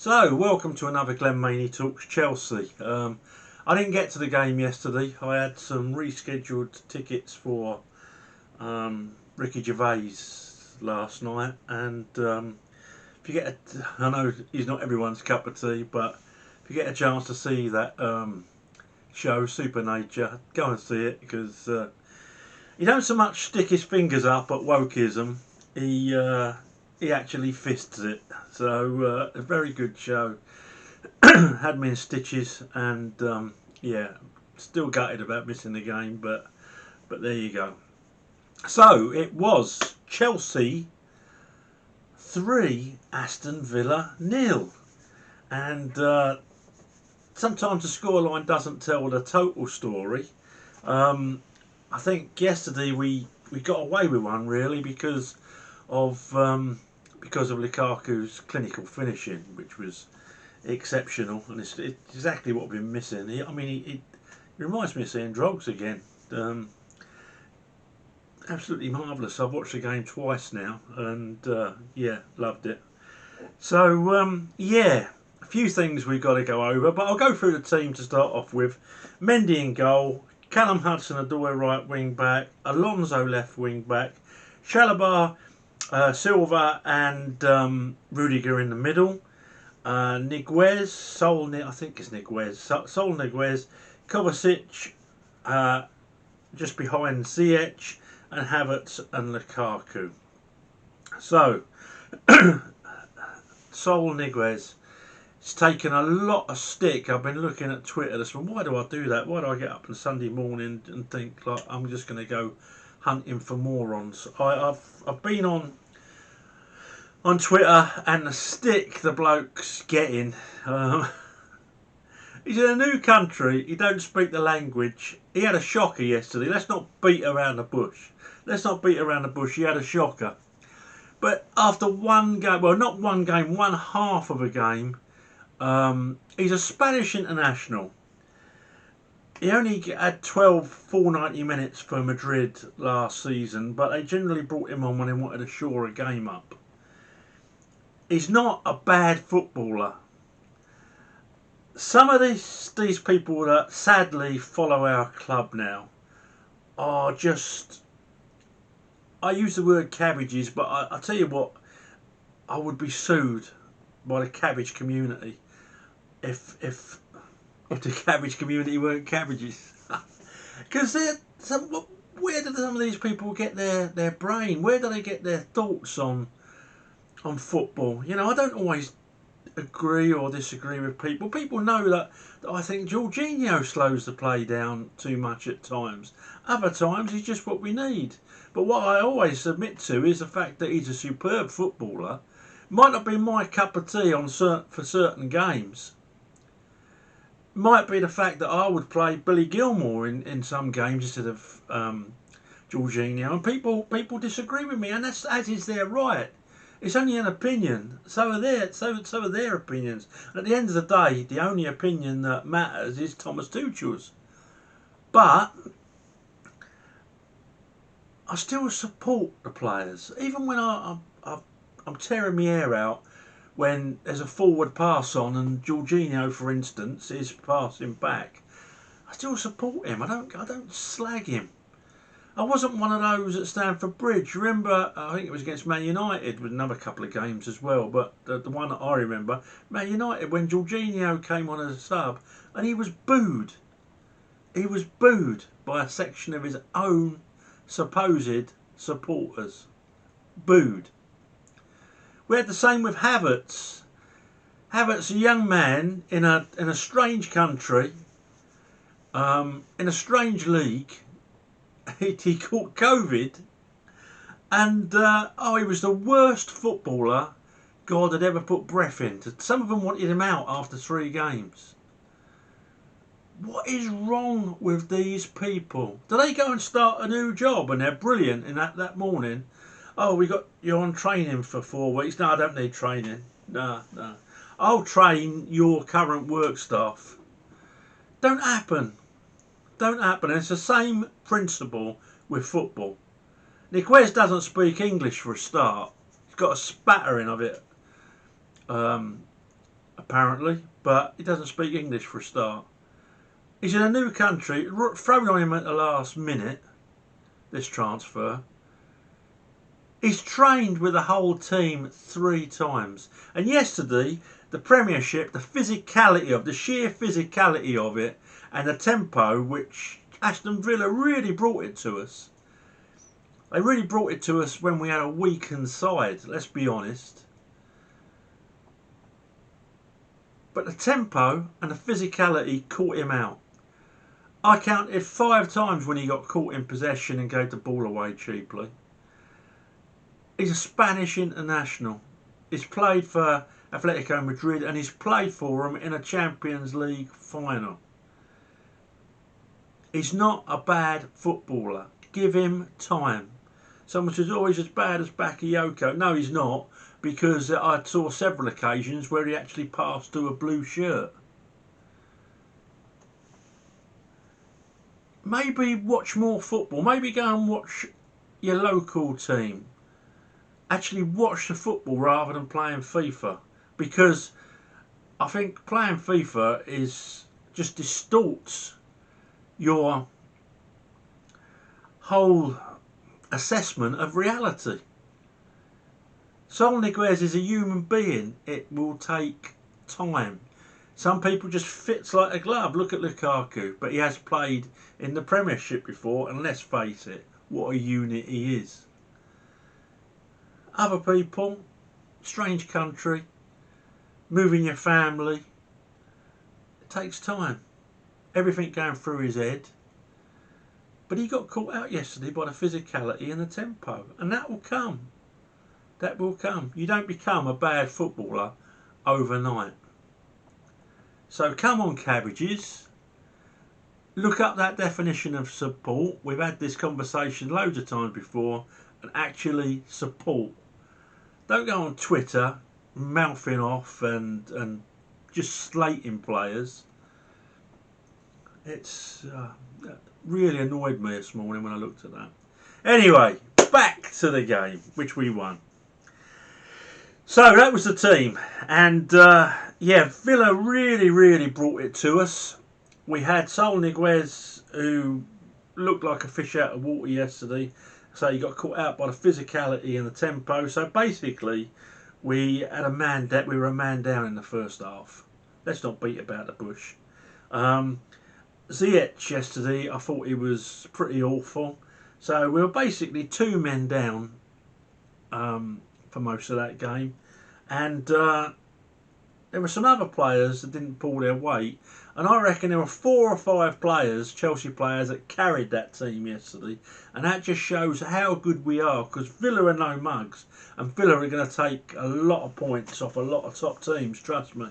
So, welcome to another Glenn Maney Talks Chelsea. I didn't get to the game yesterday. I had some rescheduled tickets for Ricky Gervais last night, and if you get, I know he's not everyone's cup of tea, but if you get a chance to see that show, Supernature, go and see it because he don't so much stick his fingers up at wokeism. He actually fists it. So a very good show. Had me in stitches, and yeah, still gutted about missing the game, but there you go. So it was Chelsea 3, Aston Villa 0, and sometimes the scoreline doesn't tell the total story. I think yesterday we got away with one really because of Lukaku's clinical finishing, which was exceptional, and it's exactly what we've been missing. He reminds me of seeing Drogs again. Absolutely marvellous. I've watched the game twice now, and yeah, loved it. So yeah, a few things we've got to go over, but I'll go through the team to start off with. Mendy in goal, Callum Hudson-Odoi right wing back, Alonso left wing back, Chalobah, Silva and Rudiger in the middle. Niguez, I think it's Niguez, Sol Niguez, Kovacic just behind Ziyech, and Havertz and Lukaku. So, Sol Niguez, it's taken a lot of stick. I've been looking at Twitter this morning. Why do I do that? Why do I get up on Sunday morning and think like I'm just going to go hunting for morons? I've been on Twitter, and the stick the bloke's getting. He's in a new country. He don't speak the language. He had a shocker yesterday. Let's not beat around the bush. He had a shocker. But after one game, well, not one game, one half of a game, he's a Spanish international. He only had 12 490 minutes for Madrid last season, but they generally brought him on when they wanted to shore a game up. He's not a bad footballer. Some of these people that sadly follow our club now are just, I use the word cabbages, but I tell you what, I would be sued by the cabbage community if the cabbage community weren't cabbages. Because where do some of these people get their brain? Where do they get their thoughts on football? You know, I don't always agree or disagree with people. People know that I think Jorginho slows the play down too much at times. Other times he's just what we need. But what I always submit to is the fact that he's a superb footballer. Might not be my cup of tea for certain games. Might be the fact that I would play Billy Gilmore in some games instead of Jorginho, and people disagree with me, and that's as is their right. It's only an opinion. So are their opinions. And at the end of the day, the only opinion that matters is Thomas Tuchel's. But I still support the players, even when I'm tearing my hair out when there's a forward pass on and Jorginho, for instance, is passing back. I still support him. I don't slag him. I wasn't one of those at Stamford Bridge. Remember, I think it was against Man United with another couple of games as well, but the one that I remember, Man United, when Jorginho came on as a sub, and he was booed. He was booed by a section of his own supposed supporters. Booed. We had the same with Havertz. Havertz, a young man in a strange country, in a strange league. He caught COVID, and he was the worst footballer God had ever put breath into. Some of them wanted him out after 3 games. What is wrong with these people? Do they go and start a new job and they're brilliant in that morning? Oh, you're on training for 4 weeks. No, I don't need training. No. I'll train your current work staff. Don't happen. And it's the same principle with football. Niguez doesn't speak English for a start. He's got a spattering of it. apparently, but he doesn't speak English for a start. He's in a new country, thrown on him at the last minute, this transfer. He's trained with the whole team 3 times. And yesterday, the Premiership, the sheer physicality of it, and the tempo which Aston Villa really brought it to us. They really brought it to us when we had a weakened side, let's be honest. But the tempo and the physicality caught him out. I counted 5 times when he got caught in possession and gave the ball away cheaply. He's a Spanish international. He's played for Atletico Madrid and he's played for them in a Champions League final. He's not a bad footballer. Give him time. Someone says, oh, he's as bad as Bakayoko. No, he's not, because I saw several occasions where he actually passed to a blue shirt. Maybe watch more football. Maybe go and watch your local team. Actually watch the football rather than playing FIFA, because I think playing FIFA just distorts your whole assessment of reality. Saul Niguez is a human being. It will take time. Some people just fits like a glove. Look at Lukaku, but he has played in the Premiership before, and let's face it, what a unit he is. Other people, strange country, moving your family, it takes time. Everything going through his head. But he got caught out yesterday by the physicality and the tempo, and that will come. That will come. You don't become a bad footballer overnight. So come on, Cabbages. Look up that definition of support. We've had this conversation loads of times before, and actually support. Don't go on Twitter mouthing off and just slating players. It's really annoyed me this morning when I looked at that. Anyway, back to the game, which we won. So that was the team, and yeah, Villa really brought it to us. We had Saul Niguez, who looked like a fish out of water yesterday. So he got caught out by the physicality and the tempo. So basically, we were a man down in the first half. Let's not beat about the bush. Ziyech yesterday, I thought he was pretty awful. So we were basically 2 men down for most of that game. And there were some other players that didn't pull their weight. And I reckon there were 4 or 5 players, Chelsea players, that carried that team yesterday. And that just shows how good we are, because Villa are no mugs. And Villa are going to take a lot of points off a lot of top teams, trust me.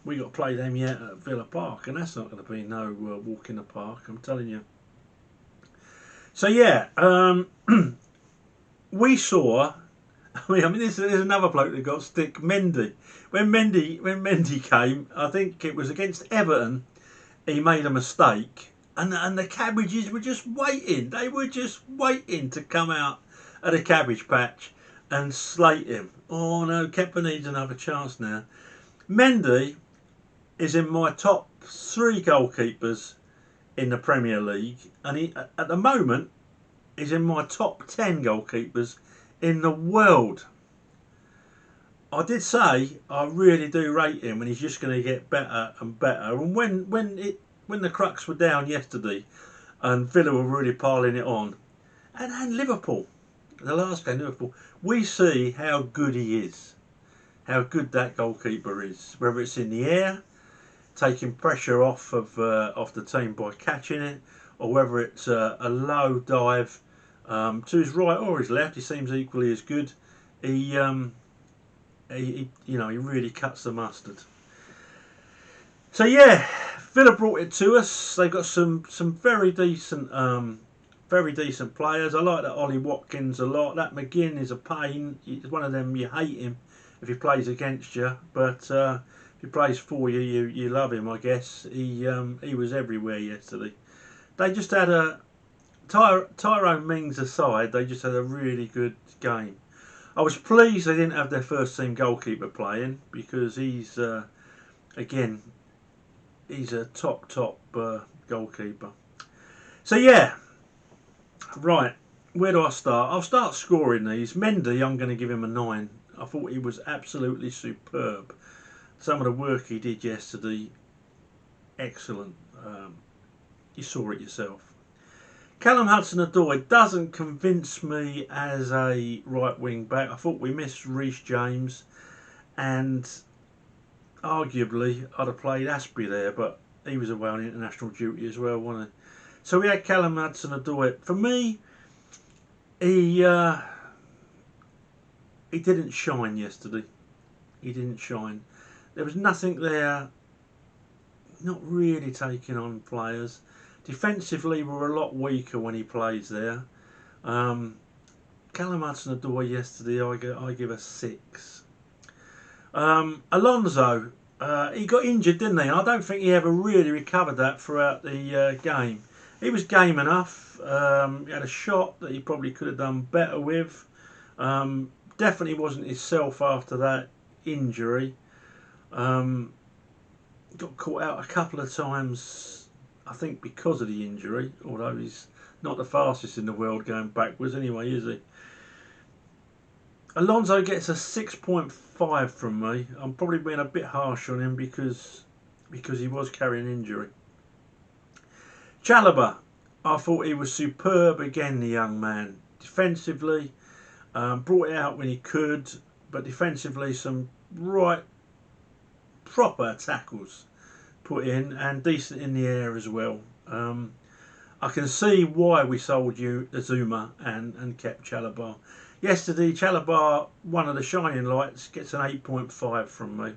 We got to play them yet at Villa Park, and that's not going to be no walk in the park, I'm telling you. So yeah, we saw... I mean, there's another bloke that got stick, Mendy. When Mendy came, I think it was against Everton, he made a mistake, and the Cabbages were just waiting. They were just waiting to come out of the cabbage patch and slate him. Oh no, Kepa needs another chance now. Mendy is in my top 3 goalkeepers in the Premier League, and he, at the moment, is in my top 10 goalkeepers in the world. I did say I really do rate him, and he's just going to get better and better. And when the crux were down yesterday, and Villa were really piling it on, and Liverpool, the last game, Liverpool, we see how good he is, how good that goalkeeper is. Whether it's in the air, taking pressure off of the team by catching it, or whether it's a low dive to his right or his left, he seems equally as good. He really cuts the mustard. So yeah, Villa brought it to us. They got some very decent players. I like that Ollie Watkins a lot. That McGinn is a pain. He's one of them, you hate him if he plays against you, but if he plays for you, you love him, I guess. He was everywhere yesterday. They just had Tyrone Mings aside, they just had a really good game. I was pleased they didn't have their first team goalkeeper playing, because he's again, he's a top goalkeeper. So yeah, right. Where do I start? I'll start scoring these. Mendy, I'm going to give him a 9. I thought he was absolutely superb. Some of the work he did yesterday, excellent. You saw it yourself. Callum Hudson-Odoi doesn't convince me as a right wing back. I thought we missed Reece James, and arguably I'd have played Aspie there, but he was away on international duty as well, wasn't he? So we had Callum Hudson-Odoi. For me, he didn't shine yesterday. He didn't shine. There was nothing there. Not really taking on players. Defensively, we're a lot weaker when he plays there. Callum Hudson-Odoi yesterday, I give a 6. Alonso, he got injured, didn't he? I don't think he ever really recovered that throughout the game. He was game enough. He had a shot that he probably could have done better with. Definitely wasn't himself after that injury. Got caught out a couple of times, I think, because of the injury, although he's not the fastest in the world going backwards anyway, is he? Alonso gets a 6.5 from me. I'm probably being a bit harsh on him because he was carrying injury. Chalobah, I thought he was superb again, the young man. Defensively, brought it out when he could, but defensively some right proper tackles put in, and decent in the air as well. I can see why we sold you Azuma and kept Chalobah. Yesterday, Chalobah, one of the shining lights, gets an 8.5 from me.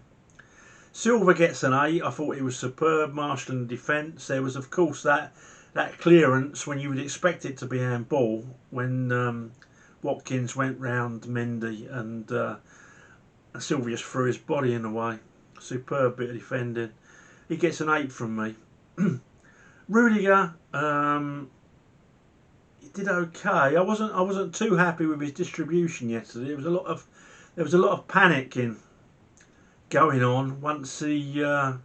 Silva gets an 8. I thought he was superb, marshalling the defence. There was, of course, that clearance when you would expect it to be handball, when Watkins went round Mendy and Silva just threw his body in the way. Superb bit of defending. He gets an 8 from me. Rudiger, he did okay. I wasn't too happy with his distribution yesterday. There was a lot of panicking going on once he. I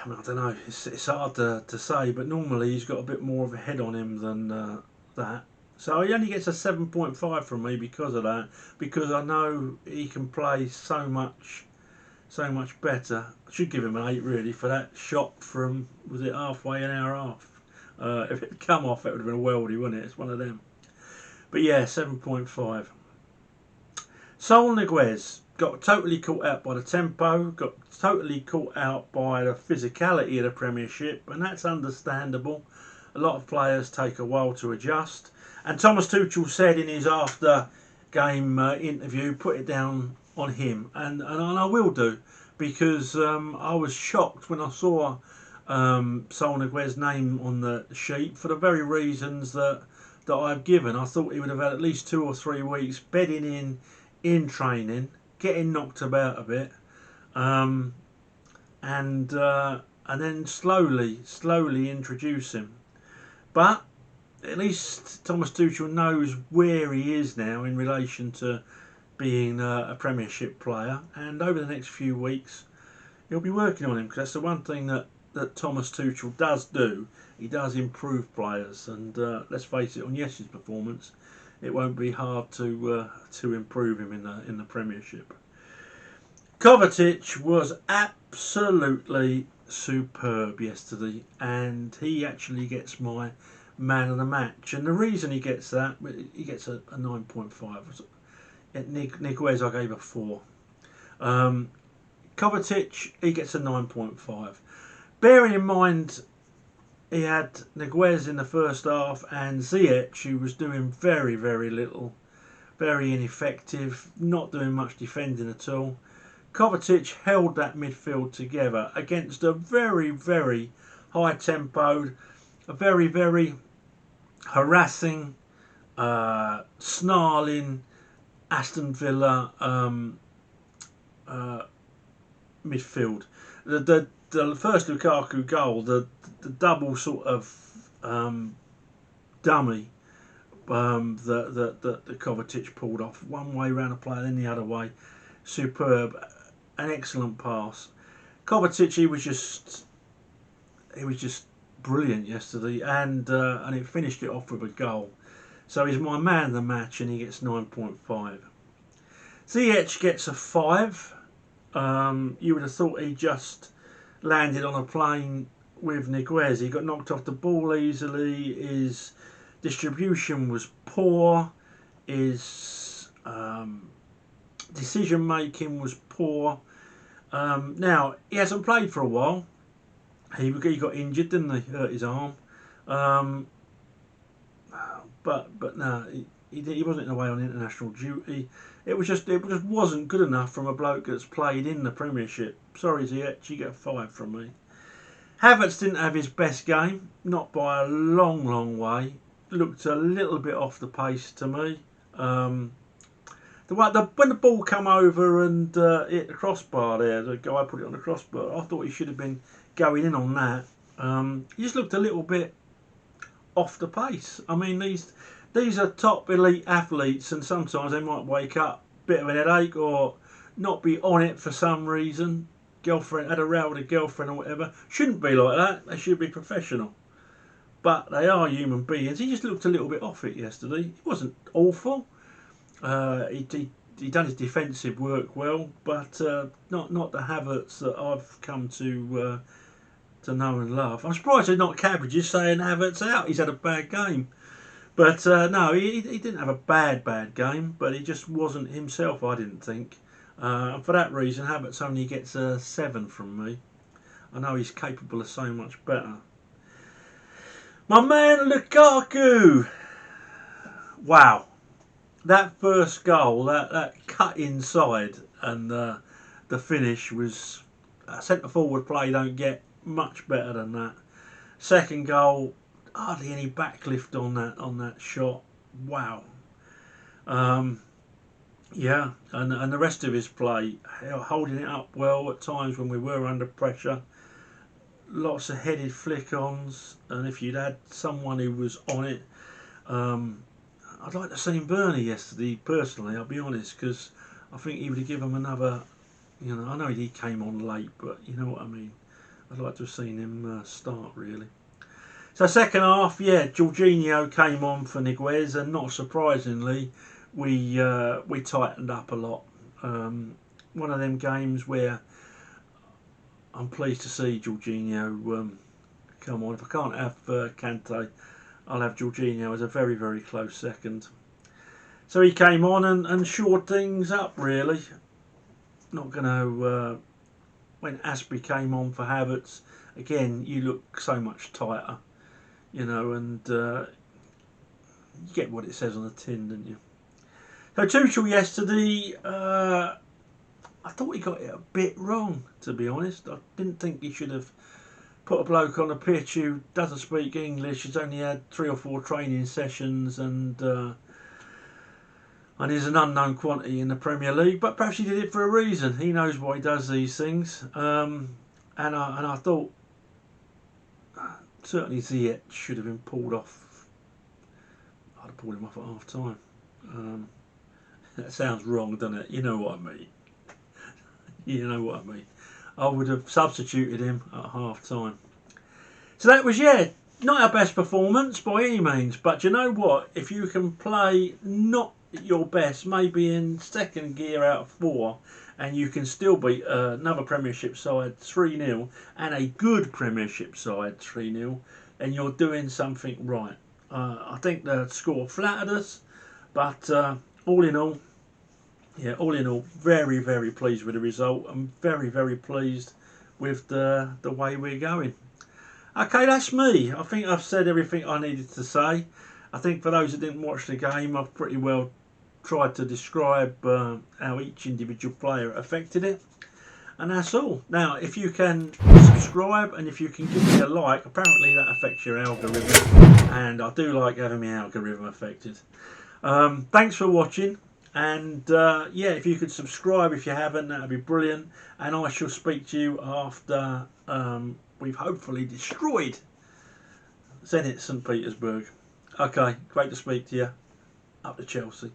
don't know. It's hard to say, but normally he's got a bit more of a head on him than that. So he only gets a 7.5 from me because of that. Because I know he can play so much better. I should give him an 8 really for that shot from, was it halfway, an hour and a half? If it had come off, it would have been a worldie, wouldn't it? It's one of them. But yeah, 7.5. Saul Niguez got totally caught out by the tempo, got totally caught out by the physicality of the Premiership, and that's understandable. A lot of players take a while to adjust. And Thomas Tuchel said in his after-game interview, put it down on him, and I will do, because I was shocked when I saw Saul Niguez's name on the sheet for the very reasons that I've given. I thought he would have had at least 2 or 3 weeks bedding in training, getting knocked about a bit, and then slowly introduce him. But at least Thomas Tuchel knows where he is now in relation to being a Premiership player, and over the next few weeks he'll be working on him, because that's the one thing that Thomas Tuchel does do. He does improve players, and let's face it, on yesterday's performance, it won't be hard to improve him in the Premiership. Kovacic was absolutely superb yesterday, and he actually gets my man of the match. And the reason he gets that, he gets a 9.5. At Niguez, I gave a 4. Kovacic, he gets a 9.5. Bearing in mind, he had Niguez in the first half and Ziyech, who was doing very, very little, very ineffective, not doing much defending at all. Kovacic held that midfield together against a very, very high-tempoed, a very, very harassing, snarling Aston Villa midfield. The first Lukaku goal, the double sort of dummy, that Kovacic pulled off. One way round the player, then the other way. Superb. An excellent pass. Kovacic, he was just brilliant yesterday, and it finished it off with a goal. So he's my man of the match, and he gets 9.5. Ziyech gets a 5. You would have thought he just landed on a plane with Niguez. He got knocked off the ball easily. His distribution was poor. His decision making was poor. Now, he hasn't played for a while. He got injured, didn't he? Hurt his arm. But no, he wasn't away on international duty. It just wasn't good enough from a bloke that's played in the Premiership. Sorry, Ziyech, you get a 5 from me. Havertz didn't have his best game, not by a long way. Looked a little bit off the pace to me. When the ball come over and hit the crossbar there, the guy put it on the crossbar, I thought he should have been going in on that. He just looked a little bit off the pace. I mean, these are top elite athletes, and sometimes they might wake up a bit of an headache or not be on it for some reason. Girlfriend had a row with a girlfriend or whatever. Shouldn't be like that. They should be professional. But they are human beings. He just looked a little bit off it yesterday. He wasn't awful. He done his defensive work well, but not the Havertz that I've come to know and love. I'm surprised they're not Cabbages saying Havertz out. He's had a bad game. But no, he didn't have a bad game, but he just wasn't himself, I didn't think. And for that reason, Havertz only gets a 7 from me. I know he's capable of so much better. My man Lukaku! Wow. That first goal, that cut inside, and the finish was... centre forward play don't get much better than that. Second goal, hardly any backlift on that shot. Wow. Yeah, and the rest of his play, holding it up well at times when we were under pressure. Lots of headed flick-ons, and if you'd had someone who was on it, I'd like to have seen Bernie yesterday, personally, I'll be honest, because I think he would have given him another, I know he came on late, but you know what I mean. I'd like to have seen him start, really. So second half, yeah, Jorginho came on for Niguez, and not surprisingly, we tightened up a lot. One of them games where I'm pleased to see Jorginho come on. If I can't have Kante, I'll have Jorginho as a very, very close second. So he came on and shored things up, really. Not going to... when Aspie came on for Havertz, again, you look so much tighter, and you get what it says on the tin, don't you? So Tuchel yesterday, I thought he got it a bit wrong, to be honest. I didn't think he should have put a bloke on a pitch who doesn't speak English, has only had 3 or 4 training sessions, and is an unknown quantity in the Premier League. But perhaps he did it for a reason. He knows why he does these things. And I thought certainly Ziyech should have been pulled off. I'd have pulled him off at half time. That sounds wrong, doesn't it? You know what I mean. You know what I mean. I would have substituted him at half time. So that was, not our best performance by any means. But you know what? If you can play not your best, maybe in second gear out of 4, and you can still beat another Premiership side 3-0 and a good Premiership side 3-0, and you're doing something right. I think the score flattered us, but all in all, very, very pleased with the result. I'm very, very pleased with the way we're going. Okay, that's me. I think I've said everything I needed to say. I think for those that didn't watch the game, I've pretty well tried to describe how each individual player affected it. And that's all. Now, if you can subscribe and if you can give me a like, apparently that affects your algorithm. And I do like having my algorithm affected. Thanks for watching. And if you could subscribe if you haven't, that would be brilliant. And I shall speak to you after we've hopefully destroyed Zenit St. Petersburg. Okay, great to speak to you. Up to Chelsea.